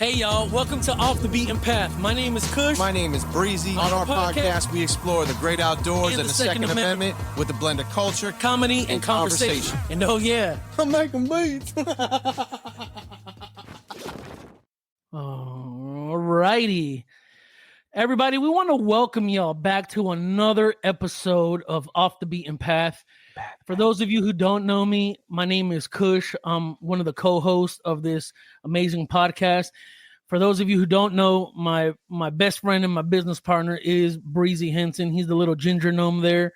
Hey y'all, welcome to Off the Beaten Path. My name is Cush. My name is Breezy. On our podcast, we explore the great outdoors and the Second Amendment with a blend of culture, comedy, and conversation. And oh yeah, I'm making beats. Alrighty. Everybody, we want to welcome y'all back to another episode of Off the Beaten Path. For those of you who don't know me, my name is Cush. I'm one of the co-hosts of this amazing podcast. For those of you who don't know, my best friend and my business partner is Breezy Henson. He's the little ginger gnome there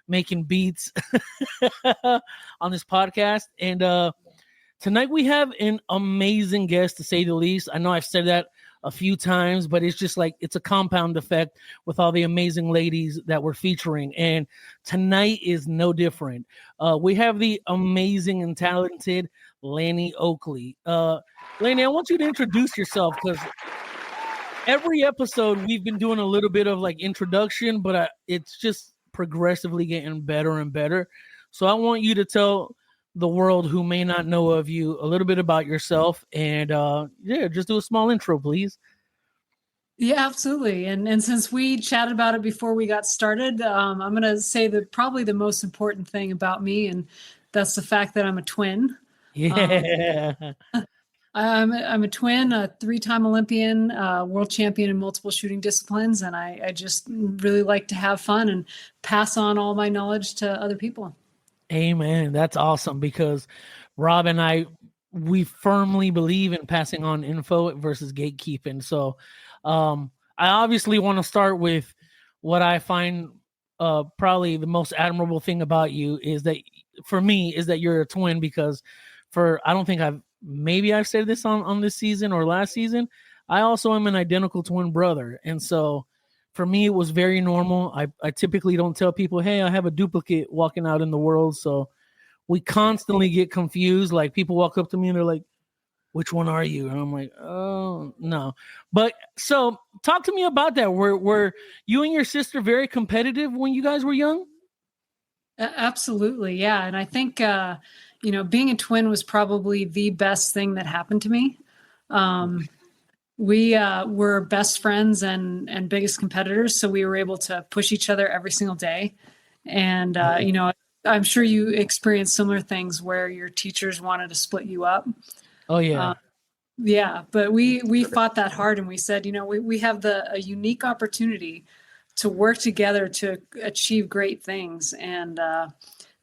making beats on this podcast. And tonight we have an amazing guest, to say the least. I know I've said that a few times, but it's just like it's a compound effect with all the amazing ladies that we're featuring. And tonight is no different. We have the amazing and talented Lanny Oakley. Lanny, I want you to introduce yourself, because every episode we've been doing a little bit of like introduction, but it's just progressively getting better and better. So I want you to tell the world who may not know of you a little bit about yourself, and just do a small intro, please. Yeah, absolutely. And since we chatted about it before we got started, I'm going to say that probably the most important thing about me, and that's the fact that I'm a twin. Yeah. I'm a twin, a 3-time Olympian, world champion in multiple shooting disciplines, and I just really like to have fun and pass on all my knowledge to other people. Amen. That's awesome, because Rob and I, we firmly believe in passing on info versus gatekeeping. So I obviously want to start with what I find probably the most admirable thing about you is that, for me, is that you're a twin, because I don't think I've said this on this season or last season, I also am an identical twin brother. And so for me, it was very normal. I typically don't tell people, hey, I have a duplicate walking out in the world. So we constantly get confused. Like, people walk up to me and they're like, which one are you? And I'm like, oh, no. But so talk to me about that. Were you and your sister very competitive when you guys were young? Absolutely. Yeah. And I think, being a twin was probably the best thing that happened to me. We were best friends and biggest competitors, so we were able to push each other every single day. And, I'm sure you experienced similar things where your teachers wanted to split you up. Oh, yeah. Yeah, but we fought that hard, and we said, we have a unique opportunity to work together to achieve great things. And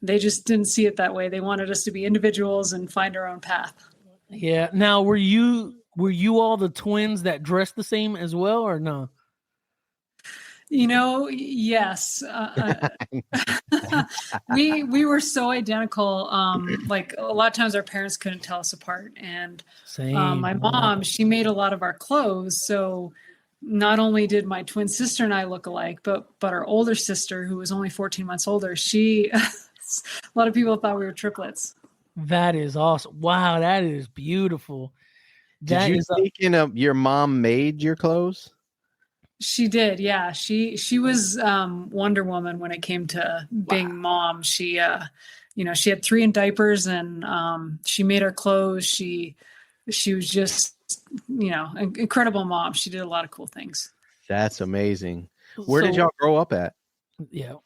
they just didn't see it that way. They wanted us to be individuals and find our own path. Yeah. Now, were you all the twins that dressed the same as well, or no? Yes. We were so identical. Like, a lot of times our parents couldn't tell us apart. And my mom, she made a lot of our clothes. So not only did my twin sister and I look alike, but our older sister, who was only 14 months older, a lot of people thought we were triplets. That is awesome. Wow, that is beautiful. Did you sneak in your mom made your clothes? She did, yeah. She was Wonder Woman when it came to being mom. She she had 3 in diapers, and she made her clothes. She was just, an incredible mom. She did a lot of cool things. That's amazing. Where did y'all grow up at? Yeah.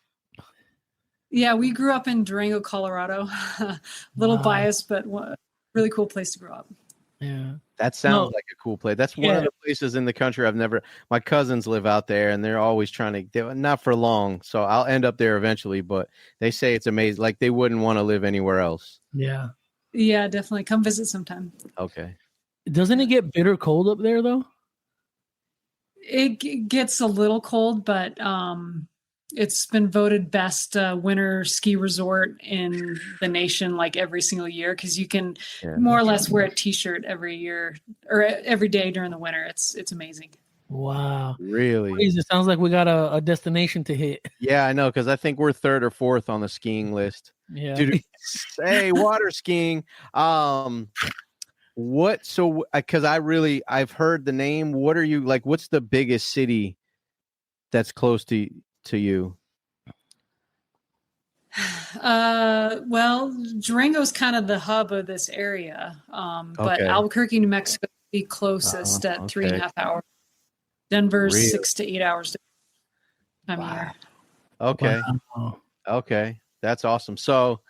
Yeah, we grew up in Durango, Colorado. A little biased, but really cool place to grow up. Yeah. That sounds like a cool place. That's one of the places in the country my cousins live out there, and they're always not for long. So I'll end up there eventually, but they say it's amazing. Like, they wouldn't want to live anywhere else. Yeah. Yeah, definitely. Come visit sometime. Okay. Doesn't it get bitter cold up there, though? It gets a little cold, but it's been voted best winter ski resort in the nation, like, every single year, because you can more or less wear a t-shirt every year or every day during the winter. It's amazing. Wow. Really? It sounds like we got a destination to hit. Yeah, I know, because I think we're 3rd or 4th on the skiing list. Yeah. Dude, hey, water skiing. Because I've heard the name. What are you, like, what's the biggest city that's close to you? Well, Durango's kind of the hub of this area, but Albuquerque, New Mexico the closest at okay. 3.5 hours. Denver's Really? 6 to 8 hours time of year. Okay. Wow. Okay. That's awesome. So,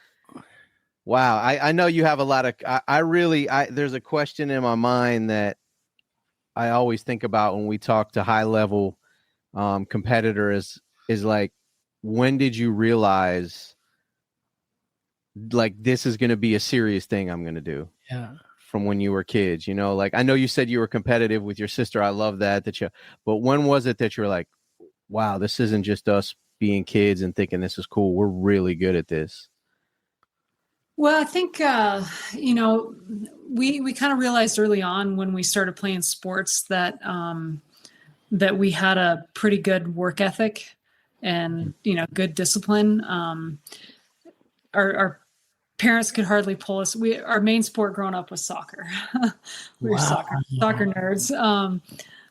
wow. I know you have a lot of, there's a question in my mind that I always think about when we talk to high level competitors is like, when did you realize like this is going to be a serious thing I'm going to do? Yeah. From when you were kids, like I know you said you were competitive with your sister. I love that but when was it that you were like, wow, this isn't just us being kids and thinking this is cool. We're really good at this. Well, I think, we kind of realized early on when we started playing sports that, that we had a pretty good work ethic and, good discipline. Our parents could hardly pull us. Our main sport growing up was soccer. We were soccer nerds.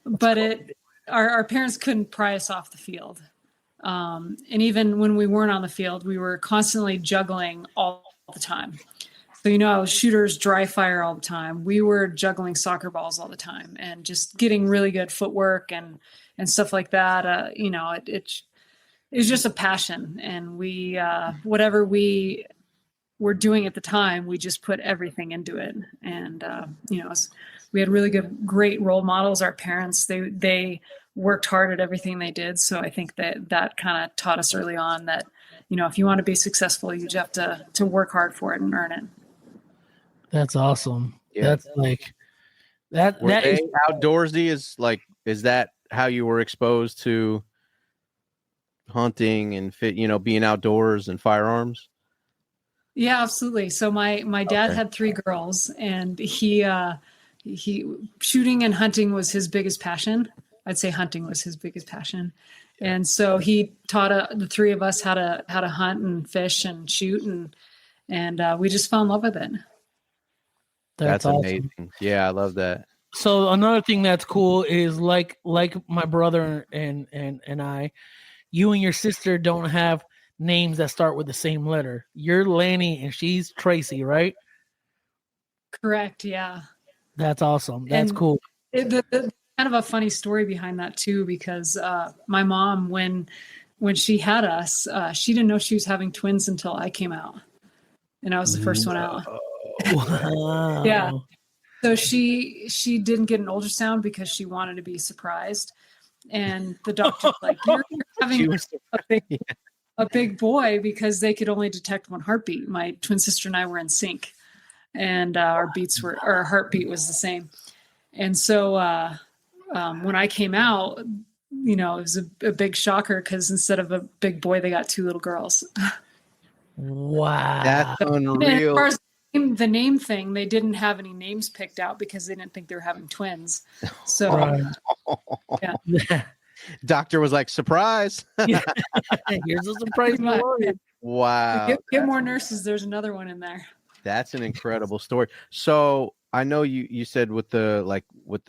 But our parents couldn't pry us off the field. And even when we weren't on the field, we were constantly juggling all the time. So, shooters dry fire all the time. We were juggling soccer balls all the time and just getting really good footwork and stuff like that. It's just a passion. And we, whatever we were doing at the time, we just put everything into it. And, we had really great role models. Our parents, they worked hard at everything they did. So I think that kind of taught us early on that, if you want to be successful, you just have to work hard for it and earn it. That's awesome. Yeah. That's like that. Were that they is outdoorsy? Is that how you were exposed to hunting and being outdoors and firearms? Yeah, absolutely. So my dad had 3 girls, and he shooting and hunting was his biggest passion. I'd say hunting was his biggest passion. And so he taught the 3 of us how to hunt and fish and shoot, and we just fell in love with it. That's awesome. amazing. Yeah, I love that. So another thing that's cool is like my brother and I, you and your sister don't have names that start with the same letter. You're Lanny and she's Tracy, right? Correct. Yeah. That's awesome. That's cool. The kind of a funny story behind that too, because my mom, when she had us, she didn't know she was having twins until I came out, and I was the first one out. Wow. Yeah. So she didn't get an ultrasound because she wanted to be surprised, and the doctor was like, "You're having a big boy," because they could only detect one heartbeat. My twin sister and I were in sync, and our heartbeat was the same. And so when I came out, it was a big shocker because instead of a big boy, they got 2 little girls. Wow. That's unreal. As far as the name thing, they didn't have any names picked out because they didn't think they were having twins. So, yeah. Doctor was like, surprise. Here's a surprise. Wow. Get more nurses. There's another one in there. That's an incredible story. So I know you said with the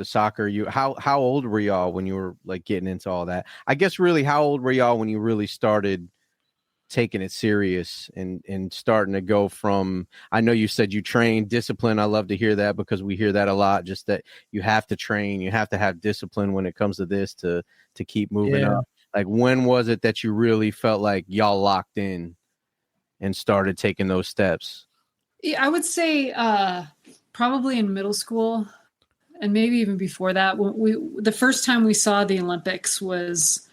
soccer, how old were y'all when you were like getting into all that? I guess really, how old were y'all when you really started taking it serious and starting to go from, I know you said you trained discipline. I love to hear that because we hear that a lot, just that you have to train, you have to have discipline when it comes to this to keep moving up. Like, when was it that you really felt like y'all locked in and started taking those steps? Yeah, I would say probably in middle school and maybe even before that. The first time we saw the Olympics was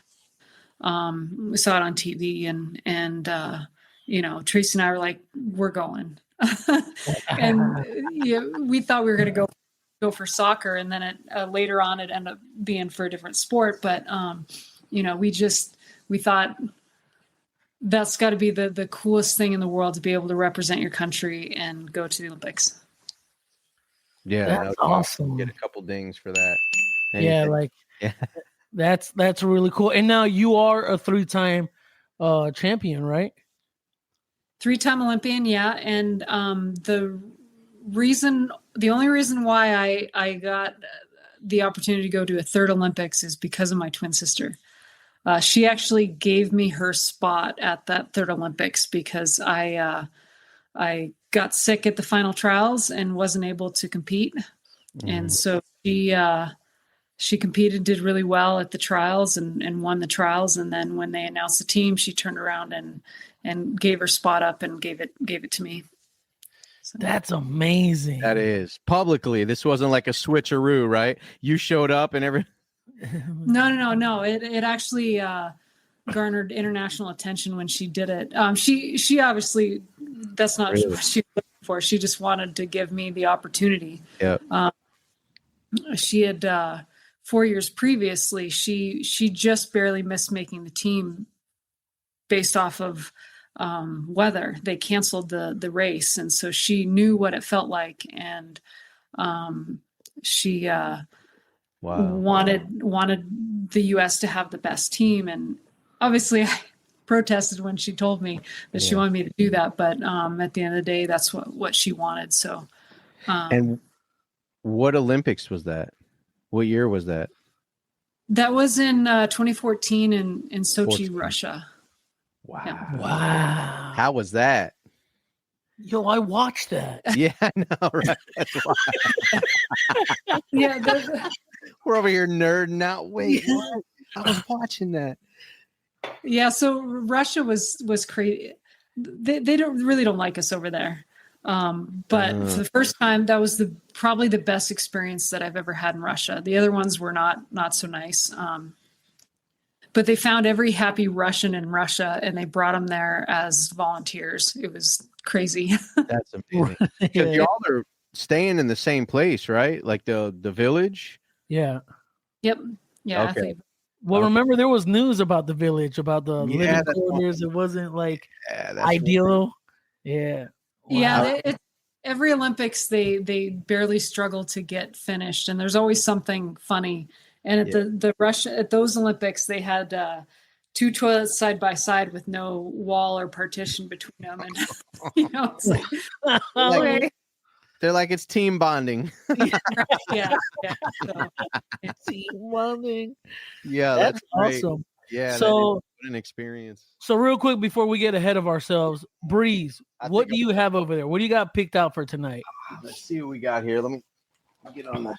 we saw it on TV, and Tracy and I were like, we're going. And we thought we were going to go for soccer, and then later on it ended up being for a different sport. But we thought that's got to be the coolest thing in the world, to be able to represent your country and go to the Olympics. Yeah, that's awesome. Get a couple dings for that. That's really cool. And now you are a 3-time champion, right? 3-time Olympian, yeah. And the only reason why I got the opportunity to go to a 3rd Olympics is because of my twin sister. She actually gave me her spot at that 3rd Olympics because I got sick at the final trials and wasn't able to compete. And so she competed, did really well at the trials and won the trials. And then when they announced the team, she turned around and gave her spot up and gave it to me. So. That's amazing. That is publicly. This wasn't like a switcheroo, right? You showed up and everything. No. It actually garnered international attention when she did it. She obviously, that's not what she was looking for. She just wanted to give me the opportunity. Yeah. She had 4 years previously. She just barely missed making the team based off of weather. They canceled the race, and so she knew what it felt like, and she wanted the U.S. to have the best team. And obviously, I protested when she told me that she wanted me to do that. But at the end of the day, that's what she wanted. So, and what Olympics was that? What year was that? That was in 2014 in Sochi, Russia. Wow. Yeah. Wow. How was that? Yo, I watched that. Yeah, I know, right? That's why. Yeah. We're over here nerding out. Wait, what? I was watching that. Yeah, so Russia was crazy. They don't like us over there. But for the first time, that was probably the best experience that I've ever had in Russia. The other ones were not so nice. But they found every happy Russian in Russia, and they brought them there as volunteers. It was crazy. That's amazing. Because y'all are staying in the same place, right? Like the village? Yeah. Yep. Yeah. Okay. Well, remember there was news about the village, about the living quarters. It wasn't like ideal. Right. Yeah. Wow. Yeah. Every Olympics, they barely struggle to get finished, and there's always something funny. And at the Russia, at those Olympics, they had 2 toilets side by side with no wall or partition between them, and it's like, they're like, it's team bonding. Yeah. So, it's team bonding. Yeah, that's awesome. Yeah. So what an experience. So real quick before we get ahead of ourselves, Breeze, what do you have over there? What do you got picked out for tonight? Let's see what we got here. Let me get on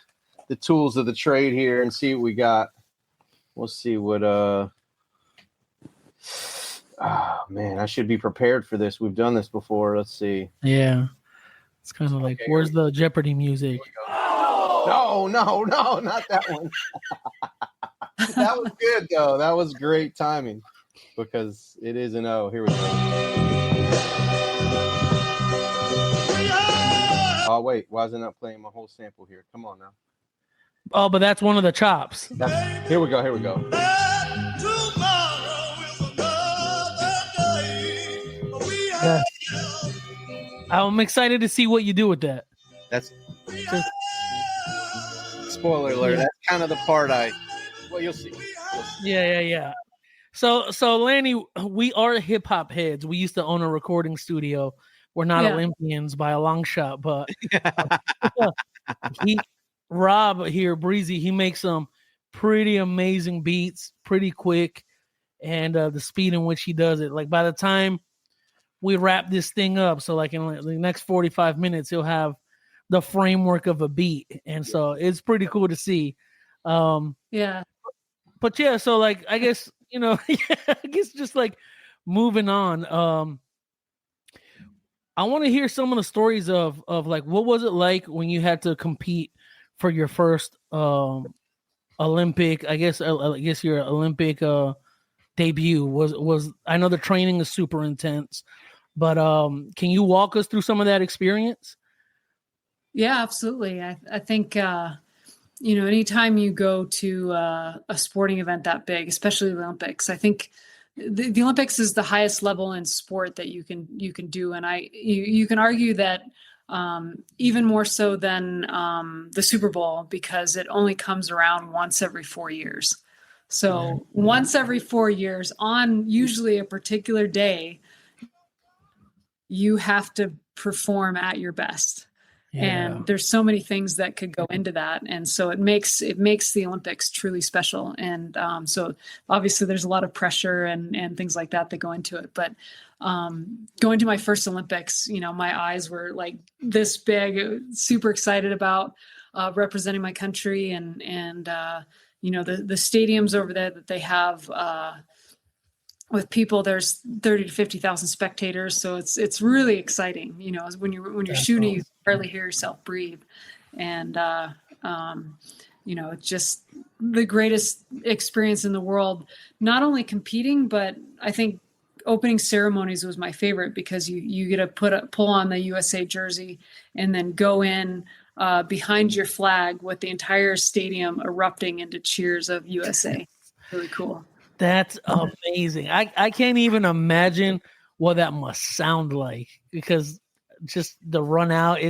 the tools of the trade here and see what we got. We'll see what man, I should be prepared for this. We've done this before. Let's see. Yeah. It's kind of like, where's the Jeopardy music? No, not that one. That was good though. That was great timing because it is an O. Here we go. Oh wait, why is it not playing my whole sample here? Come on now. Oh, but that's one of the chops. Here we go. Yeah. I'm excited to see what you do with that. That's spoiler alert. Yeah. That's kind of the part you'll see. Yeah. So Lanny, we are hip hop heads. We used to own a recording studio. We're not Olympians by a long shot, but Rob here, Breezy, he makes some pretty amazing beats, pretty quick, and the speed in which he does it. Like by the time we wrap this thing up, so like in the next 45 minutes, he'll have the framework of a beat, and so it's pretty cool to see. Yeah. But yeah, so like I guess I guess just like moving on. I want to hear some of the stories of like what was it like when you had to compete for your first Olympic, I guess your Olympic debut was I know the training is super intense, but can you walk us through some of that experience? Yeah, absolutely. I think anytime you go to a sporting event that big, especially the Olympics, I think the Olympics is the highest level in sport that you can do, and you can argue that even more so than the Super Bowl, because it only comes around once every 4 years. So once every 4 years, on usually a particular day, you have to perform at your best. Yeah. And there's so many things that could go into that. And so it makes the Olympics truly special. And so obviously there's a lot of pressure and things like that go into it. But going to my first Olympics, my eyes were like this big, super excited about. representing my country, and you know, the stadiums over there that they have with people, there's 30 to 50,000 spectators, so it's really exciting. You know, when you're shooting, you hardly hear yourself breathe, and you know, it's just the greatest experience in the world. Not only competing, but I think opening ceremonies was my favorite, because you get to pull on the USA jersey and then go in behind your flag with the entire stadium erupting into cheers of USA. Really cool. That's amazing. I can't even imagine what that must sound like, because just the run out,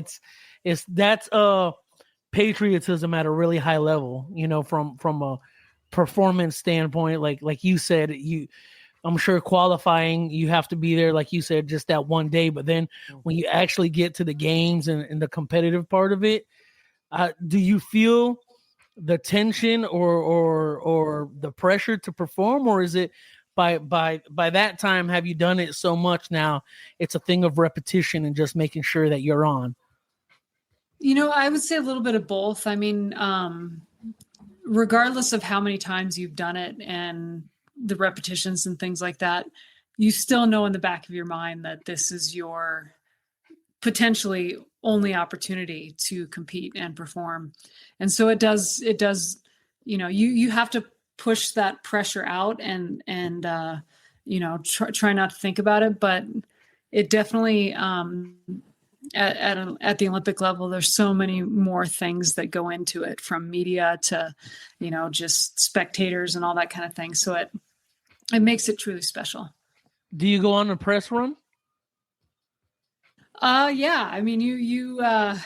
that's patriotism at a really high level, you know, from a performance standpoint. Like you said, I'm sure qualifying, you have to be there, like you said, just that one day. But then when you actually get to the games and the competitive part of it, do you feel the tension or the pressure to perform, or is it by that time, have you done it so much now, it's a thing of repetition and just making sure that you're on? You know, I would say a little bit of both. I mean, regardless of how many times you've done it and the repetitions and things like that, you still know in the back of your mind that this is your potentially only opportunity to compete and perform. And so it does, you know, you have to push that pressure out and you know, try not to think about it. But it definitely, at the Olympic level, there's so many more things that go into it, from media to, you know, just spectators and all that kind of thing. So it makes it truly special. Do you go on a press run? Yeah. I mean, you're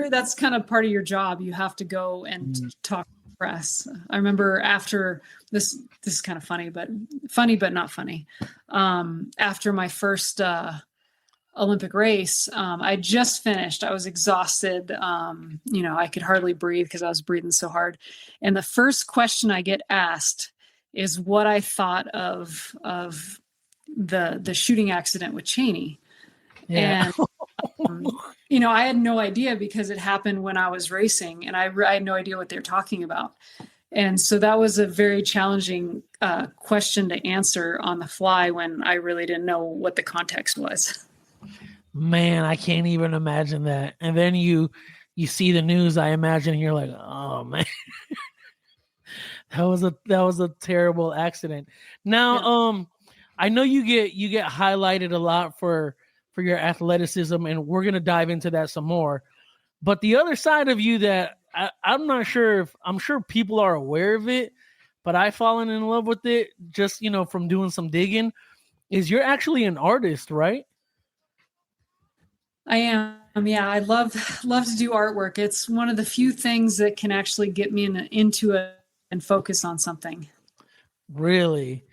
that's kind of part of your job. You have to go and talk to the press. I remember after this is kind of funny, but not funny. After my first Olympic race, I just finished. I was exhausted. You know, I could hardly breathe because I was breathing so hard. And the first question I get asked is what I thought of the shooting accident with Cheney. Yeah. And you know, I had no idea, because it happened when I was racing, and I had no idea what they were talking about. And so that was a very challenging question to answer on the fly, when I really didn't know what the context was. Man, I can't even imagine that. And then you see the news, I imagine, and you're like, oh man, that was a terrible accident. Now, yeah. I know you get highlighted a lot for your athleticism, and we're gonna dive into that some more. But the other side of you that I'm not sure I'm sure people are aware of it, but I've fallen in love with it just, you know, from doing some digging, is you're actually an artist, right? I am. Yeah, I love to do artwork. It's one of the few things that can actually get me into it and focus on something. Really?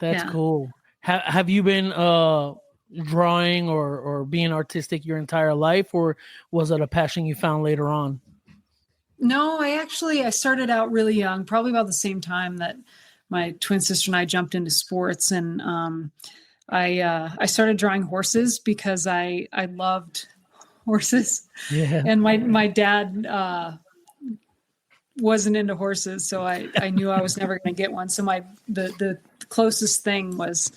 That's cool. Have you been drawing or being artistic your entire life, or was it a passion you found later on? No, I started out really young, probably about the same time that my twin sister and I jumped into sports. And I started drawing horses because I loved horses. Yeah. And my dad wasn't into horses, so I knew I was never going to get one. So the closest thing was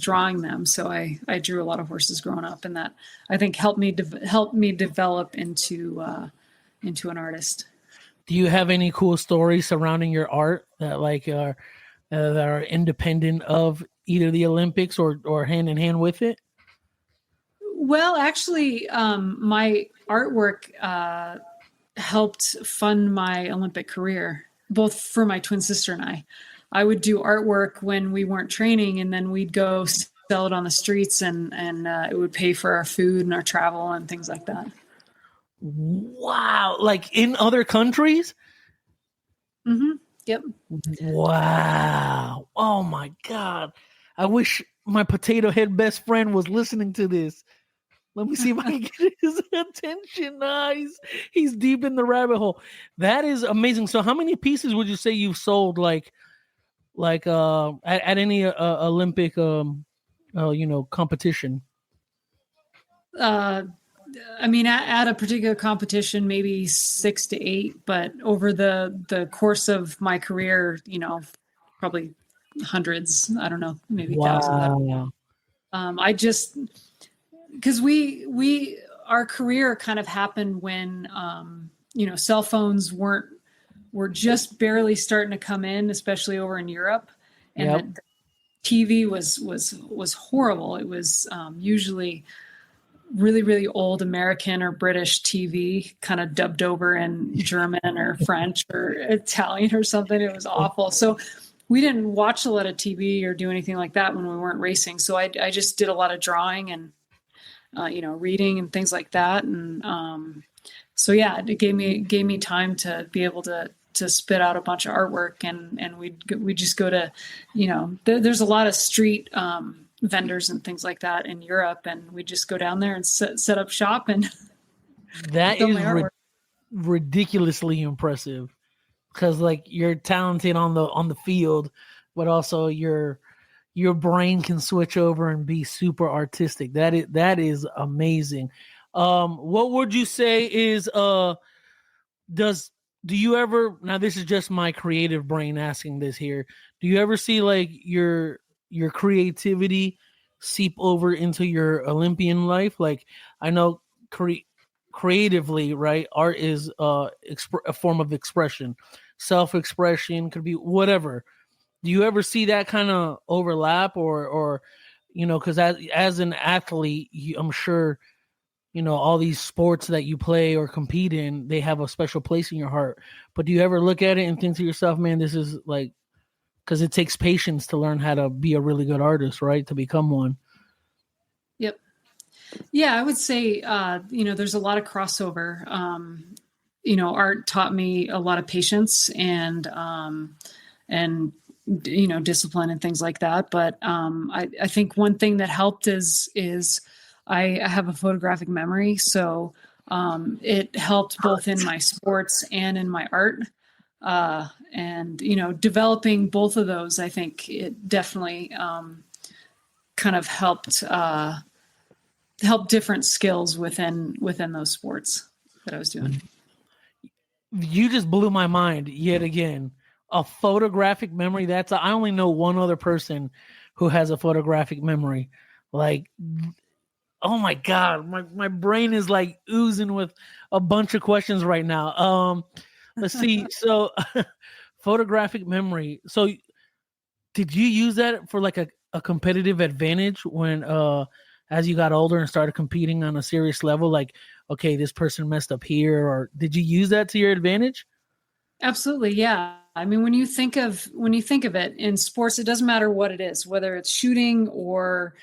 drawing them. So I drew a lot of horses growing up, and that I think helped me develop into an artist. Do you have any cool stories surrounding your art that that are independent of either the Olympics or hand in hand with it? Well, actually, my artwork helped fund my Olympic career, both for my twin sister and I. I would do artwork when we weren't training, and then we'd go sell it on the streets, and it would pay for our food and our travel and things like that. Wow. Like in other countries? Mm-hmm. Yep. Wow. Oh my God. I wish my potato head best friend was listening to this. Let me see if I can get his attention. He's deep in the rabbit hole. That is amazing. So how many pieces would you say you've sold at any Olympic competition? I mean, at a particular competition, maybe 6 to 8, but over the course of my career, probably hundreds, I don't know, maybe thousands. I just, because our career kind of happened when, cell phones were just barely starting to come in, especially over in Europe. And the TV was horrible. It was usually really, really old American or British TV, kind of dubbed over in German or French or Italian or something. It was awful. So we didn't watch a lot of TV or do anything like that when we weren't racing. So I just did a lot of drawing and, reading and things like that. And so, yeah, it gave me time to be able to spit out a bunch of artwork, and we just go to, there's a lot of street vendors and things like that in Europe, and we just go down there and set up shop. And that is ridiculously impressive, because like you're talented on the field, but also your brain can switch over and be super artistic. That is amazing. What would you say is do you ever, now this is just my creative brain asking this here, do you ever see like your creativity seep over into your Olympian life? Like, I know creatively, right, art is a form of expression, self-expression, could be whatever. Do you ever see that kind of overlap, or because as an athlete, I'm sure all these sports that you play or compete in, they have a special place in your heart. But do you ever look at it and think to yourself, man, this is like, because it takes patience to learn how to be a really good artist, right? To become one. Yep. Yeah, I would say, there's a lot of crossover. Art taught me a lot of patience and discipline and things like that. But I think one thing that helped is I have a photographic memory. So it helped both in my sports and in my art. And developing both of those, I think it definitely kind of help different skills within those sports that I was doing. You just blew my mind yet again. A photographic memory. I only know one other person who has a photographic memory. Like, oh my God, my brain is like oozing with a bunch of questions right now. Let's see. So photographic memory. So did you use that for like a competitive advantage when, as you got older and started competing on a serious level, like, okay, this person messed up here, or did you use that to your advantage? Absolutely. Yeah. I mean, when you think of it in sports, it doesn't matter what it is, whether it's shooting or,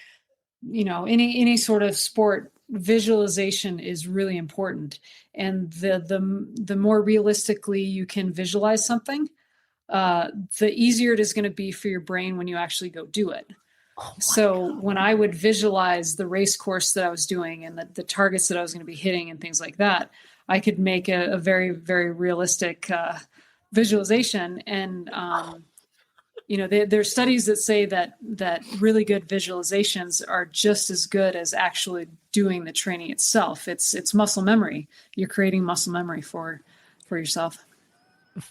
any sort of sport, visualization is really important. And the more realistically you can visualize something, the easier it is going to be for your brain when you actually go do it. So when I would visualize the race course that I was doing and the targets that I was going to be hitting and things like that, I could make a very, very realistic visualization. And, there's studies that say that really good visualizations are just as good as actually doing the training itself. It's muscle memory. You're creating muscle memory for yourself.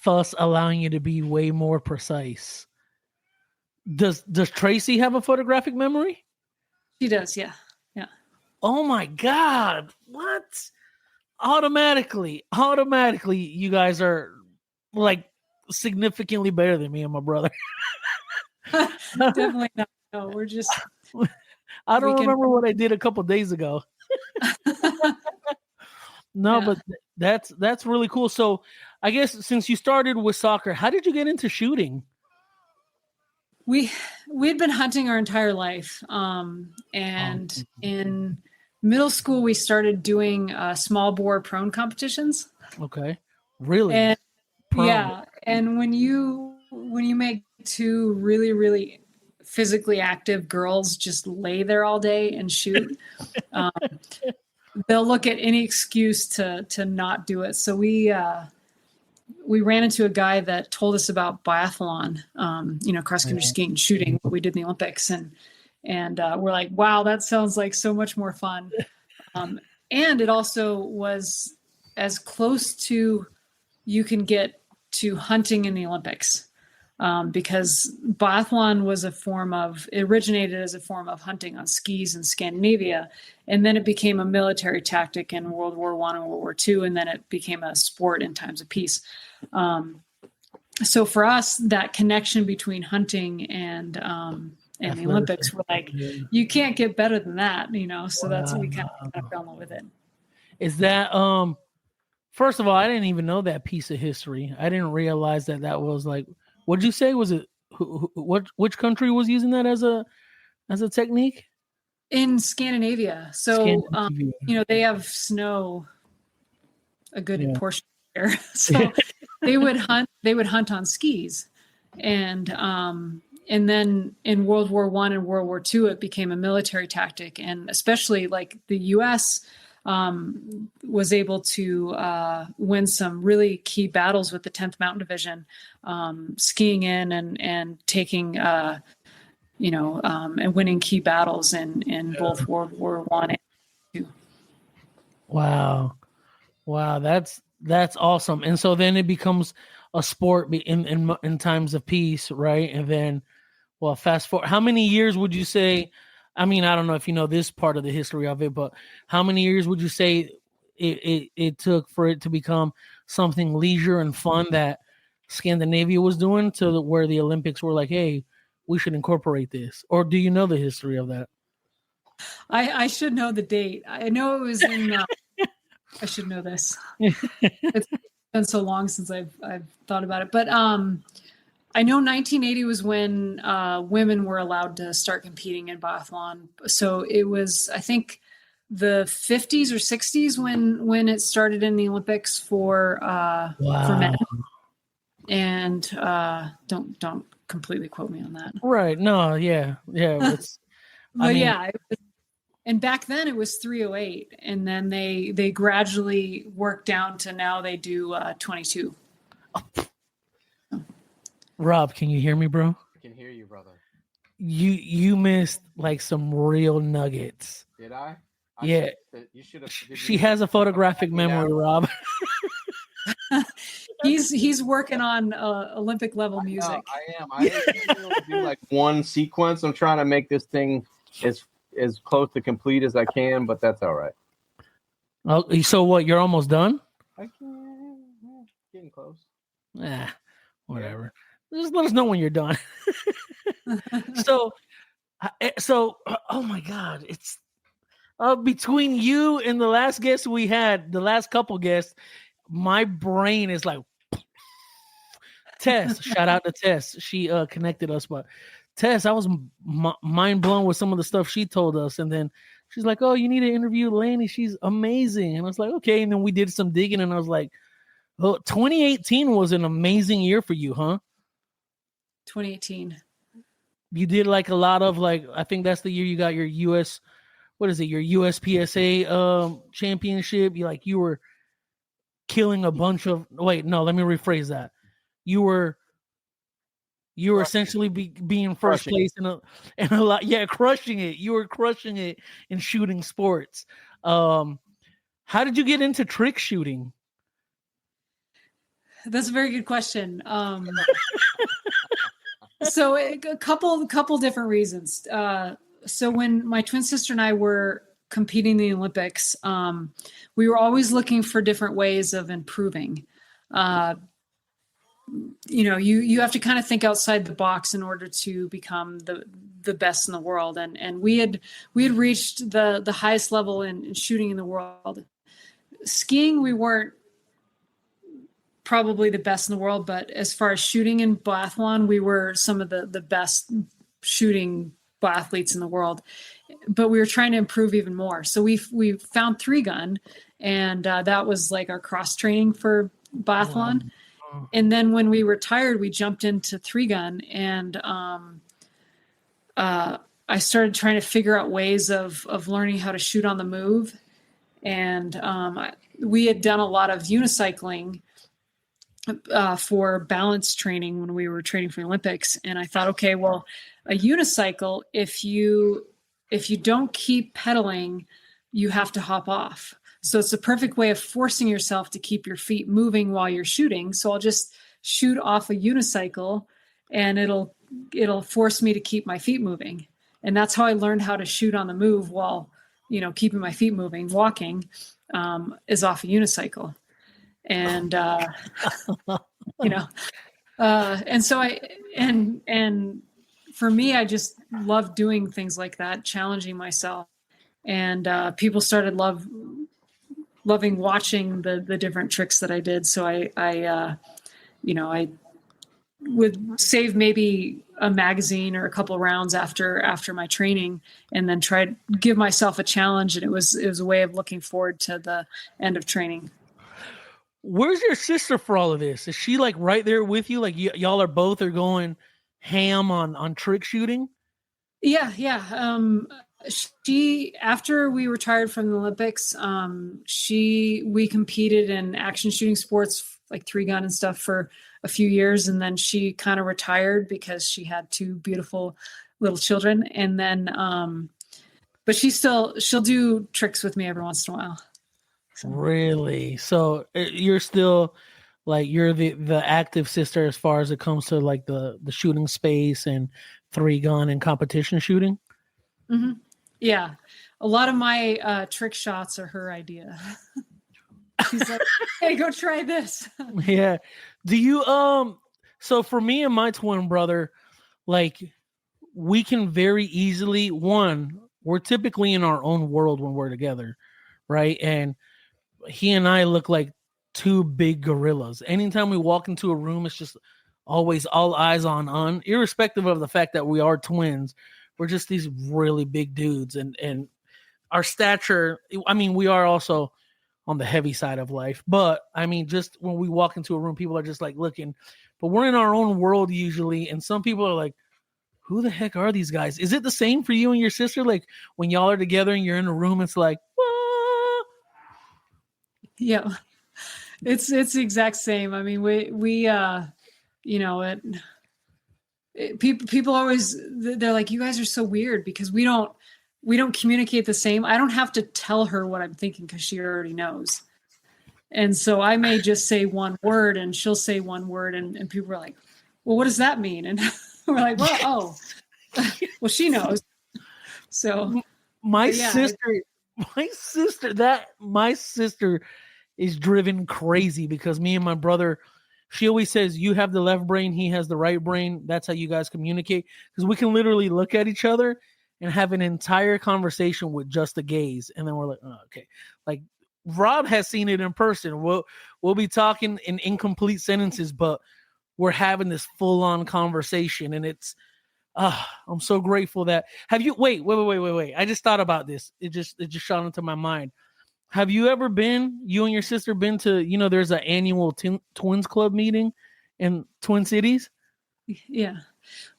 Thus allowing you to be way more precise. Does Tracy have a photographic memory? She does, yeah. Yeah. Oh my God. What? Automatically, you guys are like significantly better than me and my brother. Definitely not. No, we're just. I don't remember what I did a couple days ago. No, yeah. But that's really cool. So I guess since you started with soccer, how did you get into shooting? We'd been hunting our entire life. And in middle school, we started doing small bore prone competitions. Okay. Really? And yeah. And when you make two really, really physically active girls just lay there all day and shoot, they'll look at any excuse to not do it. So we ran into a guy that told us about biathlon, cross country skiing, shooting, what we did in the Olympics. And we're like, wow, that sounds like so much more fun. and it also was as close to you can get to hunting in the Olympics, because biathlon originated as a form of hunting on skis in Scandinavia, and then it became a military tactic in World War I and World War II, and then it became a sport in times of peace. So for us, that connection between hunting and the Olympics, we're like, you can't get better than that, So that's what we kind of fell in love with it. Is that first of all, I didn't even know that piece of history. I didn't realize that was like, what'd you say? Was it which country was using that as a technique? In Scandinavia. So they have snow a good portion of the year. So they would hunt on skis. And then in World War I and World War II, it became a military tactic. And especially like the US was able to win some really key battles with the 10th Mountain Division, skiing in and taking, and winning key battles in both World War I and II. Wow, that's awesome. And so then it becomes a sport in times of peace, right? And then, well, fast forward, how many years would you say? I mean, I don't know if you know this part of the history of it, but how many years would you say it took for it to become something leisure and fun that Scandinavia was doing to where the Olympics were like, hey, we should incorporate this? Or do you know the history of that? I should know the date. I know it was in. I should know this. It's been so long since I've thought about it, but I know 1980 was when women were allowed to start competing in biathlon. So it was, I think, the 50s or 60s when it started in the Olympics for men. And don't completely quote me on that. Right? No, yeah. And back then it was 308, and then they gradually worked down to now they do 22. Rob, can you hear me, bro? I can hear you, brother. You missed like some real nuggets. Did I? Yeah. You should have. She has a photographic memory, Rob. He's working on Olympic level music. I am. I do like one sequence. I'm trying to make this thing as close to complete as I can, but that's all right. Oh, so what? You're almost done? I can. Getting close. Whatever. Just let us know when you're done. So, oh my God, it's between you and the last guest we had, the last couple guests, my brain is like, Tess, shout out to Tess. She connected us, but Tess, I was mind blown with some of the stuff she told us. And then she's like, oh, you need to interview Lanny. She's amazing. And I was like, okay. And then we did some digging and I was like, oh, 2018 was an amazing year for you, huh? 2018. You did like a lot of like, I think that's the year you got your your USPSA championship. You were killing a bunch of, wait, no, let me rephrase that. You were essentially being first place in a lot. Yeah, crushing it. You were crushing it in shooting sports. How did you get into trick shooting? That's a very good question. So a couple different reasons. So when my twin sister and I were competing in the Olympics, we were always looking for different ways of improving. You have to kind of think outside the box in order to become the best in the world. And we had reached the highest level in shooting in the world. Skiing, we weren't probably the best in the world, but as far as shooting in biathlon, we were some of the best shooting biathletes in the world. But we were trying to improve even more. So we found 3-gun, and that was like our cross training for biathlon. Wow. And then when we retired, we jumped into 3-gun, and I started trying to figure out ways of learning how to shoot on the move. And we had done a lot of unicycling for balance training when we were training for the Olympics. And I thought, okay, well, a unicycle, if you don't keep pedaling, you have to hop off. So it's the perfect way of forcing yourself to keep your feet moving while you're shooting. So I'll just shoot off a unicycle and it'll force me to keep my feet moving. And that's how I learned how to shoot on the move while, keeping my feet moving. Walking is off a unicycle. And, and so and for me, I just love doing things like that, challenging myself. And people started loving watching the different tricks that I did. So I would save maybe a magazine or a couple rounds after my training, and then try to give myself a challenge. And it was a way of looking forward to the end of training. Where's your sister for all of this? Is she like right there with you? Like y'all are both going ham on trick shooting? Yeah. She, after we retired from the Olympics, we competed in action shooting sports like 3-gun and stuff for a few years. And then she kind of retired because she had 2 beautiful little children. And then, but she'll do tricks with me every once in a while. So. Really? So you're still like, you're the active sister as far as it comes to like the shooting space and 3-gun and competition shooting? Mm-hmm. Yeah. A lot of my trick shots are her idea. She's like, hey, go try this. Yeah. Do you, so for me and my twin brother, like we can very easily, we're typically in our own world when we're together. Right. And he and I look like 2 big gorillas. Anytime we walk into a room, it's just always all eyes on, irrespective of the fact that we are twins. We're just these really big dudes, and our stature, I mean, we are also on the heavy side of life, but I mean, just when we walk into a room, people are just like looking, but we're in our own world usually. And some people are like, who the heck are these guys? Is it the same for you and your sister? Like when y'all are together and you're in a room, it's like, whoa. Yeah, it's the exact same. I mean, people always, they're like, you guys are so weird because we don't communicate the same. I don't have to tell her what I'm thinking because she already knows. And so I may just say one word and she'll say one word and people are like, well, what does that mean? And we're like, well, she knows. So my sister is driven crazy because me and my brother, she always says, you have the left brain, he has the right brain. That's how you guys communicate. Because we can literally look at each other and have an entire conversation with just a gaze. And then we're like, oh, okay. Like Rob has seen it in person. We'll be talking in incomplete sentences, but we're having this full-on conversation. And it's, I'm so grateful that, have you, wait. I just thought about this. It just shot into my mind. Have you ever you and your sister been to, there's an annual Twins Club meeting in Twin Cities? Yeah.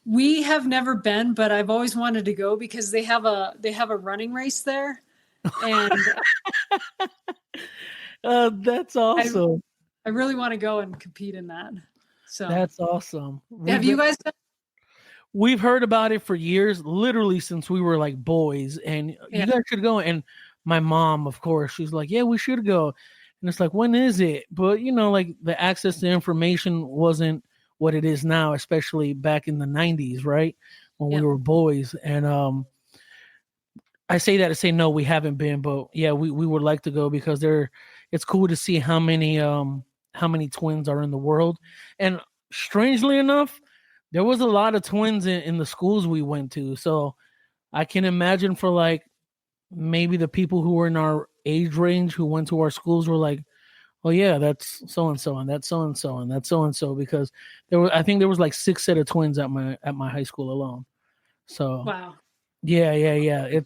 We have never been, but I've always wanted to go because they have a running race there. And that's awesome. I really want to go and compete in that. So that's awesome. Have you guys done? We've heard about it for years, literally since we were like boys, and you guys should go. And my mom, of course, she's like, yeah, we should go. And it's like, when is it? But, like the access to information wasn't what it is now, especially back in the 90s, right? When we were boys. And I say that to say, no, we haven't been. But, yeah, we would like to go because it's cool to see how many twins are in the world. And strangely enough, there was a lot of twins in the schools we went to. So I can imagine for like, maybe the people who were in our age range who went to our schools were like, oh yeah, that's so-and-so and that's so-and-so and that's so-and-so, because I think there was like 6 set of twins at my high school alone. So wow. Yeah.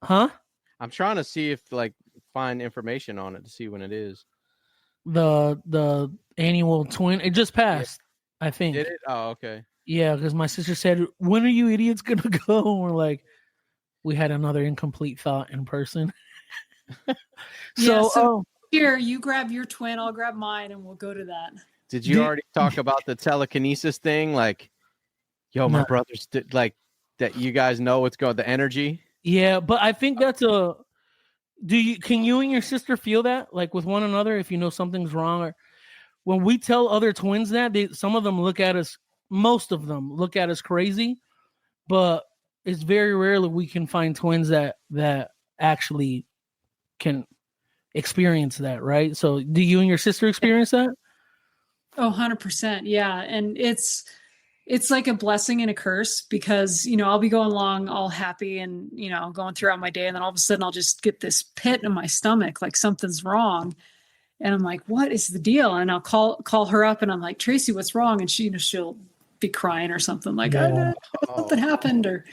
Huh? I'm trying to see if find information on it to see when it is. The annual twin, it just passed, I think. Did it? Oh, okay. Yeah, because my sister said, when are you idiots gonna go? And we're like, we had another incomplete thought in person. So here, you grab your twin, I'll grab mine, and we'll go to that. Did you already talk about the telekinesis thing? Like, yo, my brothers did, like, that you guys know what's going, the energy? Yeah, but I think that's Can you and your sister feel that, like, with one another, if you know something's wrong? Or when we tell other twins that, some of them look at us, most of them look at us crazy, but it's very rarely we can find twins that actually can experience that, right? So do you and your sister experience that? Oh, 100%. Yeah. And it's like a blessing and a curse, because, I'll be going along all happy and, going throughout my day. And then all of a sudden I'll just get this pit in my stomach, like something's wrong. And I'm like, what is the deal? And I'll call her up and I'm like, Tracy, what's wrong? And she, she'll be crying or something like, something happened. Or,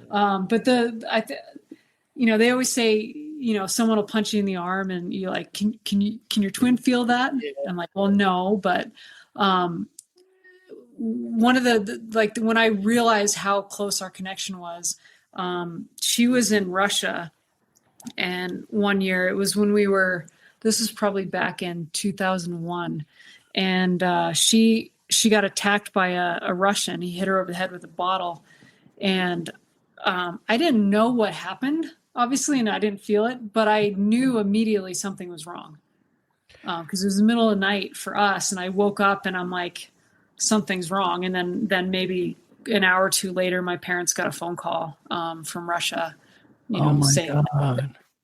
but they always say, someone will punch you in the arm and you're like, can your twin feel that? Yeah. I'm like, well, no, but, one of the when I realized how close our connection was, she was in Russia, and one year, it was when this was probably back in 2001, and she got attacked by a Russian. He hit her over the head with a bottle, and I didn't know what happened, obviously, and I didn't feel it, but I knew immediately something was wrong, because it was the middle of the night for us, and I woke up and I'm like, something's wrong. And then maybe an hour or two later, my parents got a phone call from Russia, saying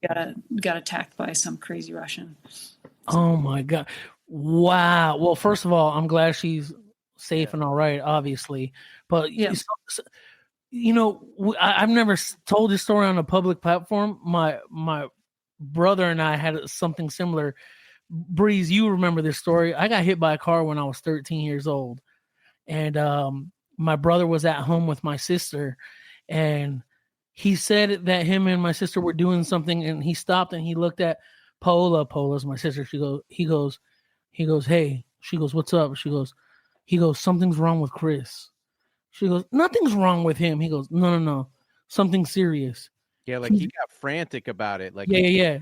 got attacked by some crazy Russian. Oh my God. Wow. Well, first of all, I'm glad she's safe and all right, obviously. But I've never told this story on a public platform. My brother and I had something similar. Breeze, you remember this story. I got hit by a car when I was 13 years old. And my brother was at home with my sister. And he said that him and my sister were doing something. And he stopped and he looked at Paula. Paula's my sister. He goes, hey. She goes, what's up? He goes, something's wrong with Chris. She goes, nothing's wrong with him. He goes, no. Something serious. Yeah, like he got frantic about it. Like yeah.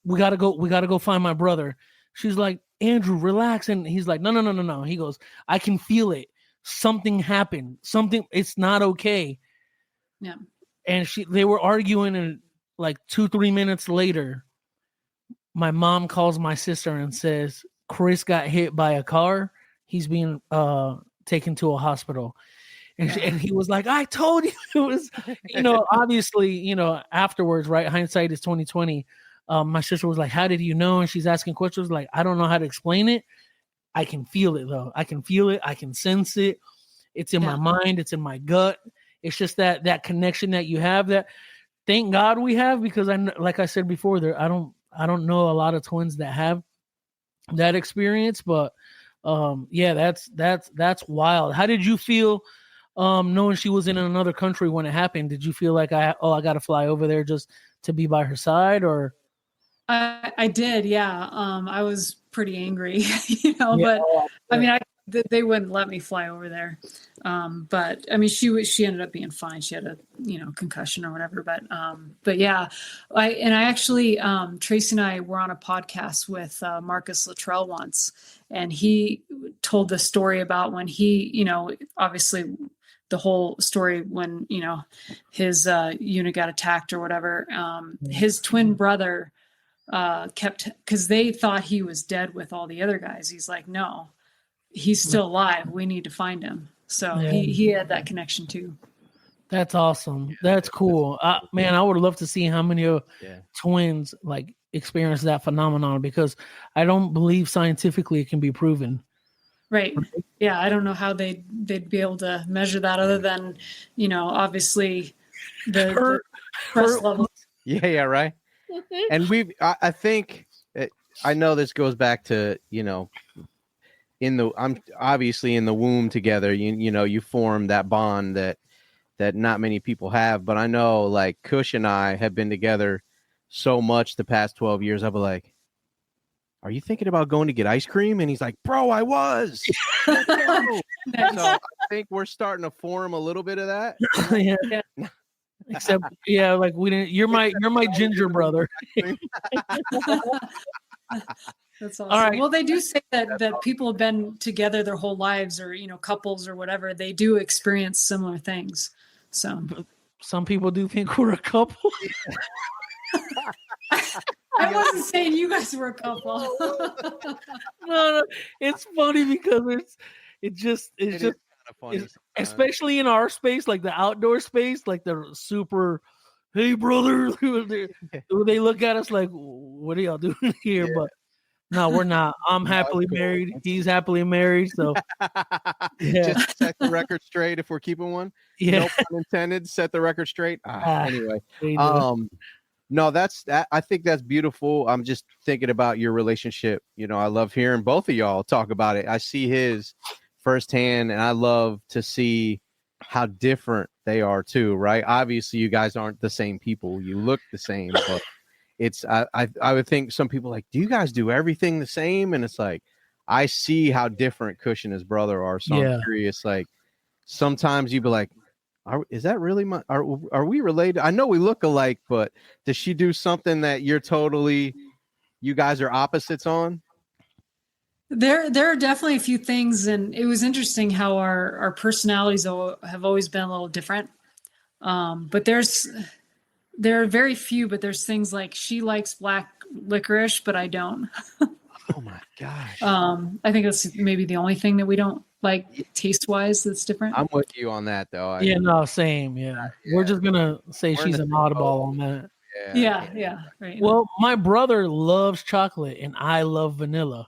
We gotta go find my brother. She's like, Andrew, relax. And he's like, no. He goes, I can feel it. Something happened. It's not okay. Yeah. And they were arguing, and like 2-3 minutes later, my mom calls my sister and says, Chris got hit by a car. He's being taken to a hospital. And he was like, I told you. It was, obviously, afterwards, right? Hindsight is 2020. My sister was like, how did you know? And she's asking questions like, I don't know how to explain it. I can feel it though. I can feel it. I can sense it. It's in my mind. It's in my gut. It's just that connection that you have, that thank God we have, because like I said before, I don't know a lot of twins that have that experience, but that's wild. How did you feel knowing she was in another country when it happened? Did you feel like I got to fly over there just to be by her side? Or I did, yeah. I was pretty angry, but I mean, they wouldn't let me fly over there. But I mean, she ended up being fine. She had a, concussion or whatever, but yeah, I actually, Tracy and I were on a podcast with, Marcus Luttrell once, and he told the story about when he, obviously the whole story when, his, unit got attacked or whatever, his twin brother, because they thought he was dead with all the other guys. He's like, no, he's still alive. We need to find him. So he had that connection too. That's awesome. Yeah, that's cool. Man, I would love to see how many twins like experience that phenomenon, because I don't believe scientifically it can be proven. Right. Yeah. I don't know how they'd be able to measure that, other than, obviously the stress levels. Yeah. Right. And I think, I know this goes back to, I'm obviously in the womb together, you form that bond that not many people have. But I know, like, Cush and I have been together so much the past 12 years. I'll be like, are you thinking about going to get ice cream? And he's like, bro, I was. So I think we're starting to form a little bit of that. Yeah. Except, like we didn't. You're my ginger brother. That's awesome. All right. Well, they do say that people have been together their whole lives, or couples or whatever. They do experience similar things. So some people do think we're a couple. I wasn't saying you guys were a couple. No, it's funny because it's just kind of funny, especially in our space, like the outdoor space, like the super, hey brother, they look at us like, what are y'all doing here? Yeah. But no, we're not. I'm happily married. He's happily married. So yeah. Just set the record straight if we're keeping one. Yeah. No pun intended. Set the record straight. Anyway. No, I think that's beautiful. I'm just thinking about your relationship. You know, I love hearing both of y'all talk about it. I see his firsthand, and I love to see how different they are too, right? Obviously, you guys aren't the same people. You look the same, but it's I would think some people like, do you guys do everything the same? And it's like, I see how different Cush and his brother are. So I'm curious, like sometimes you'd be like, is that really are we related? I know we look alike, but does she do something that you guys are opposites on? There are definitely a few things, and it was interesting how our personalities have always been a little different. But there are very few, but there's things like she likes black licorice, but I don't. Oh my gosh. I think that's maybe the only thing that we don't like taste wise that's different. I'm with you on that though. Same. Yeah. We're just gonna say she's an oddball on that. Yeah, right. Well, my brother loves chocolate and I love vanilla.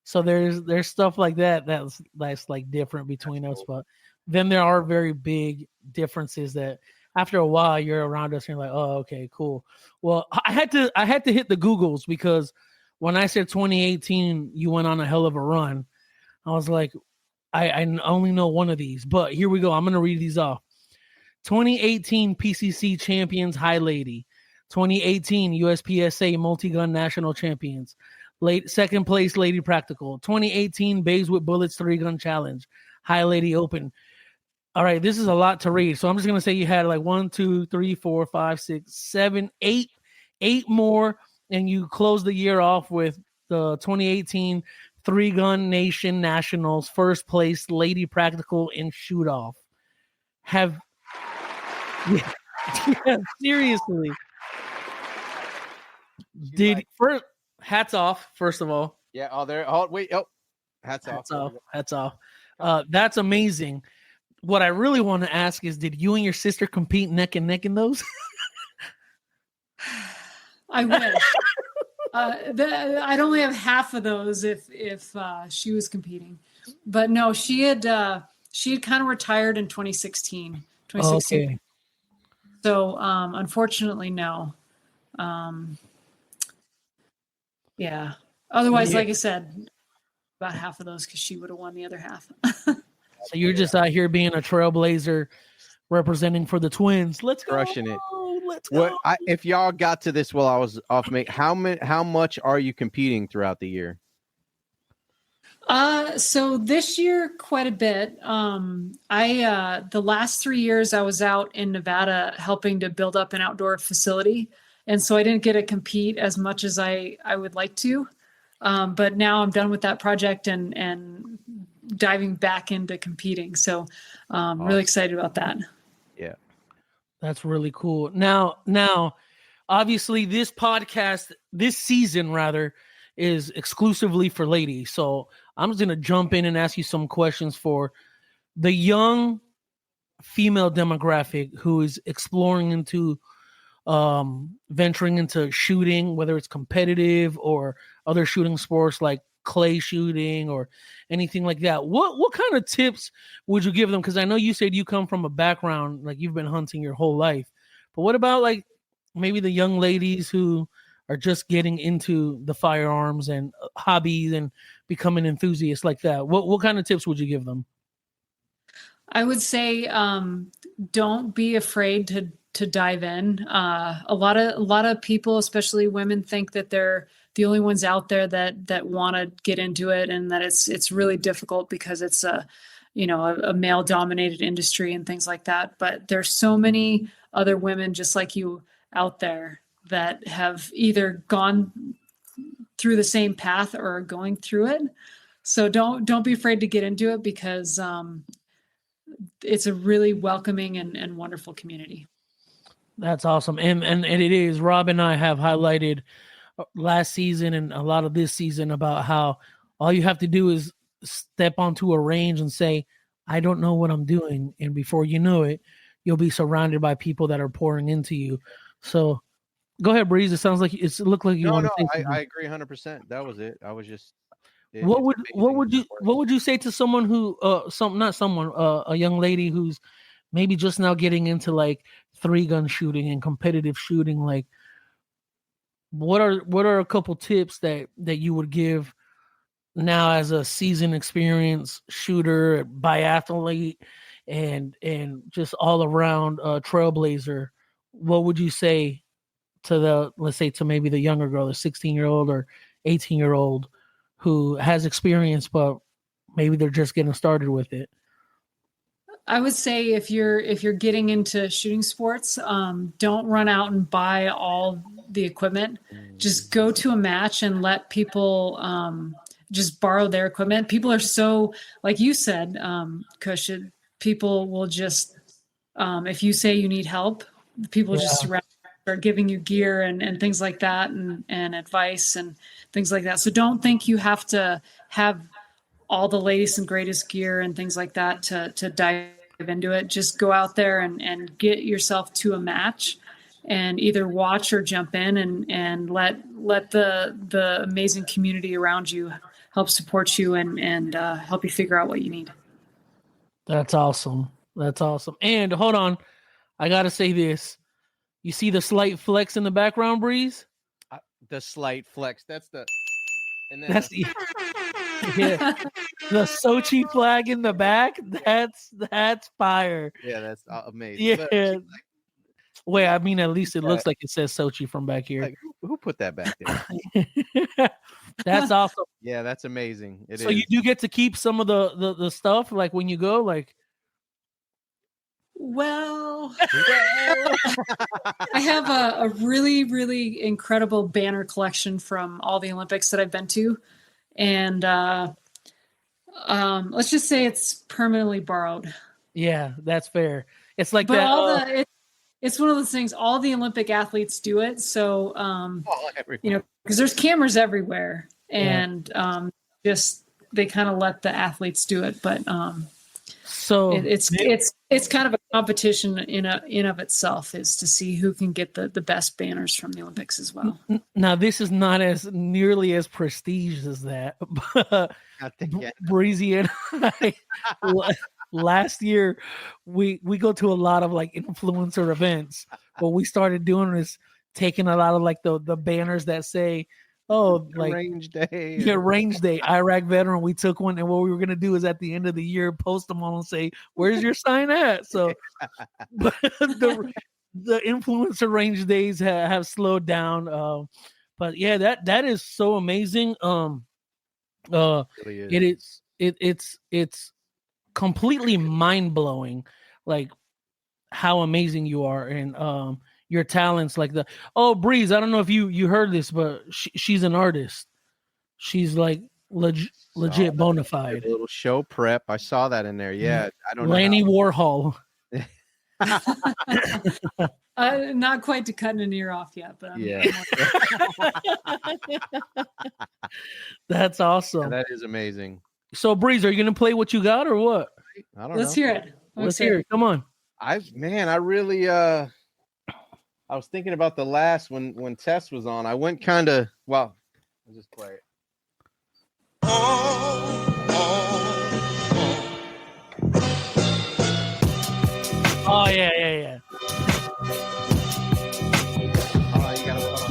So there's stuff like that's like different between us, but then there are very big differences that after a while you're around us and you're like, oh, okay, cool. Well, I had to hit the Googles because when I said 2018, you went on a hell of a run. I was like, I only know one of these, but here we go. I'm going to read these off. 2018 PCC champions, High Lady. 2018 USPSA multi-gun national champions. Second place, Lady Practical. 2018 Bays with Bullets 3-gun challenge. High Lady Open. All right, this is a lot to read. So I'm just going to say you had like 1, 2, 3, 4, 5, 6, 7, 8 more. And you closed the year off with the 2018 3-gun nation nationals, first place, Lady Practical in shoot off. Seriously. Hats off, first of all. Yeah. Hats off. That's amazing. What I really want to ask is, did you and your sister compete neck and neck in those? I wish. I'd only have half of those if she was competing, but no, she had kind of retired in 2016. Okay. So unfortunately, no. Yeah. Otherwise, like I said, about half of those because she would have won the other half. So you're just out here being a trailblazer, representing for the twins. Let's go. Crushing it. Let's go. If y'all got to this while I was off, how much are you competing throughout the year? So this year, quite a bit. The last 3 years I was out in Nevada helping to build up an outdoor facility. And so I didn't get to compete as much as I would like to. But now I'm done with that project and diving back into competing. So awesome. Really excited about that. Yeah. That's really cool. Now, obviously this season rather, is exclusively for ladies. So I'm just going to jump in and ask you some questions for the young female demographic who is exploring into venturing into shooting, whether it's competitive or other shooting sports like clay shooting or anything like that. What kind of tips would you give them? Because I know you said you come from a background like you've been hunting your whole life, but what about like maybe the young ladies who are just getting into the firearms and hobbies and becoming enthusiasts like that? What kind of tips would you give them? I would say don't be afraid to dive in. A lot of people, especially women, think that they're the only ones out there that want to get into it, and that it's really difficult because it's a male dominated industry and things like that. But there's so many other women just like you out there that have either gone through the same path or are going through it. So don't be afraid to get into it because it's a really welcoming and wonderful community. That's awesome. And it is. Rob and I have highlighted last season and a lot of this season about how all you have to do is step onto a range and say, I don't know what I'm doing. And before you know it, you'll be surrounded by people that are pouring into you. So go ahead, Breeze. It sounds like it looked like you want to say something. I agree 100%. That was it. I was just what would you say to someone who a young lady who's maybe just now getting into like 3-gun shooting and competitive shooting? Like, what are a couple tips that you would give now as a seasoned experienced shooter, biathlete, and just all around trailblazer? What would you say to let's say to maybe the younger girl, the 16-year-old or 18-year-old who has experience, but maybe they're just getting started with it? I would say if you're getting into shooting sports, don't run out and buy all the equipment. Just go to a match and let people just borrow their equipment. People are so, like you said, Cush, people will just, if you say you need help, people just start giving you gear and things like that and advice and things like that. So don't think you have to have all the latest and greatest gear and things like that to dive into it. Just go out there and get yourself to a match and either watch or jump in and let the amazing community around you help support you and help you figure out what you need. That's awesome. That's awesome. And hold on, I gotta say this. You see the slight flex in the background, Breeze? The slight flex. That's the. And then that's the Sochi flag in the back. That's fire. Yeah, that's amazing. Yeah. Wait, I mean, at least it looks like it says Sochi from back here. Like, who put that back there? That's awesome. Yeah, that's amazing. So you do get to keep some of the stuff, like when you go, like. Well, I have a really, really incredible banner collection from all the Olympics that I've been to. And let's just say it's permanently borrowed. Yeah, that's fair. It's like but that. It's one of those things. All the Olympic athletes do it. So, because there's cameras everywhere and just they kind of let the athletes do it. But so it's kind of a competition in of itself, is to see who can get the best banners from the Olympics as well. Now, this is not as nearly as prestigious as that, but Breezy and I, last year we go to a lot of like influencer events. What we started doing is taking a lot of like the banners that say, like range day. Yeah, range day, Iraq veteran. We took one, and what we were gonna do is at the end of the year post them all and say, "Where's your sign at?" So, but the influencer range days have slowed down. But yeah, that is so amazing. It is. It's completely mind blowing, like how amazing you are and your talents. Like Breeze, I don't know if you heard this, but she's an artist. She's like legit bona fide. A little show prep. I saw that in there. Yeah, I don't know. Lanny Warhol. Not quite to cutting an ear off yet, but that's awesome. Yeah, that is amazing. So, Breeze, are you gonna play what you got or what? I don't know. Let's hear it. Let's hear it. Come on. I really I was thinking about the last when Tess was on. I went kind of I'll just play it. Oh yeah. Oh, you gotta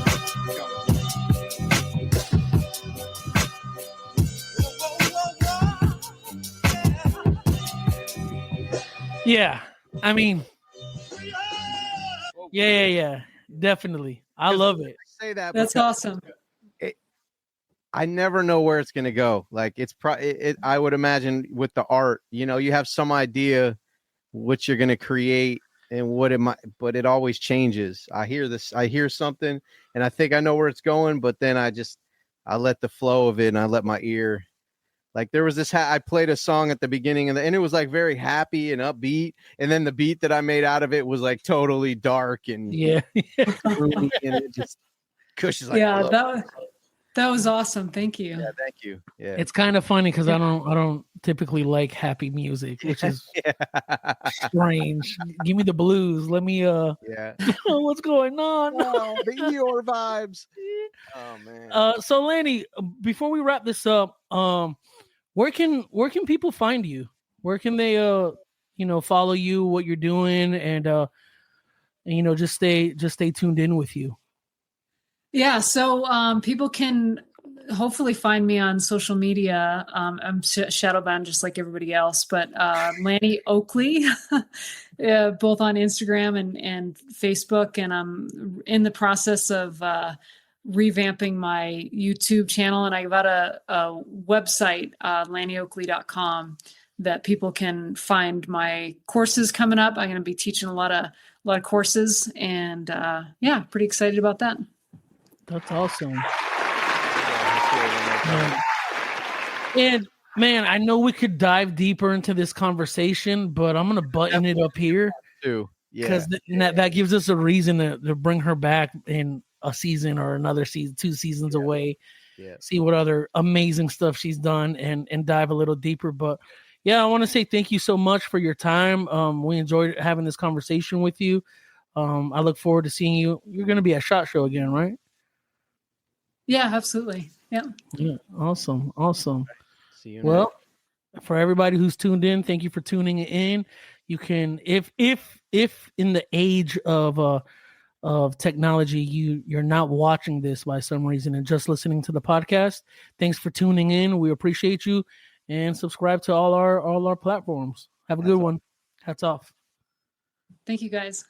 Yeah, I mean, yeah, definitely. I love it. I say that. That's awesome. I never know where it's gonna go. Like I would imagine with the art, you have some idea what you're gonna create and what it might, but it always changes. I hear something, and I think I know where it's going, but then I let the flow of it, and I let my ear Like there was this, I played a song at the beginning and it was like very happy and upbeat. And then the beat that I made out of it was like totally dark and gloomy, and it just Cush is like, that was awesome. Thank you. Yeah, thank you. Yeah, it's kind of funny because I don't typically like happy music, which is strange. Give me the blues. Let me what's going on? The Eeyore vibes. Oh man. So Lanny, before we wrap this up, where can people find you? Where can they follow you, what you're doing, and just stay tuned in with you? Yeah, so people can hopefully find me on social media. I'm shadowbound just like everybody else, but Lanny Oakley, both on Instagram and Facebook. And I'm in the process of revamping my YouTube channel. And I got a website, lannyoakley.com, that people can find my courses coming up. I'm going to be teaching a lot of courses, and pretty excited about that. That's awesome. And man, I know we could dive deeper into this conversation, but I'm gonna button it up here too, because that gives us a reason to bring her back in a season or another season, 2 seasons away. See what other amazing stuff she's done and dive a little deeper. But I want to say thank you so much for your time. We enjoyed having this conversation with you. I look forward to seeing you. You're going to be at SHOT Show again, right? Yeah, absolutely. Yeah. Awesome. See you. Well, for everybody who's tuned in, thank you for tuning in. You can, if in the age of technology, you're not watching this by some reason and just listening to the podcast, thanks for tuning in. We appreciate you, and subscribe to all our platforms. Have a good one. Hats off. Thank you, guys.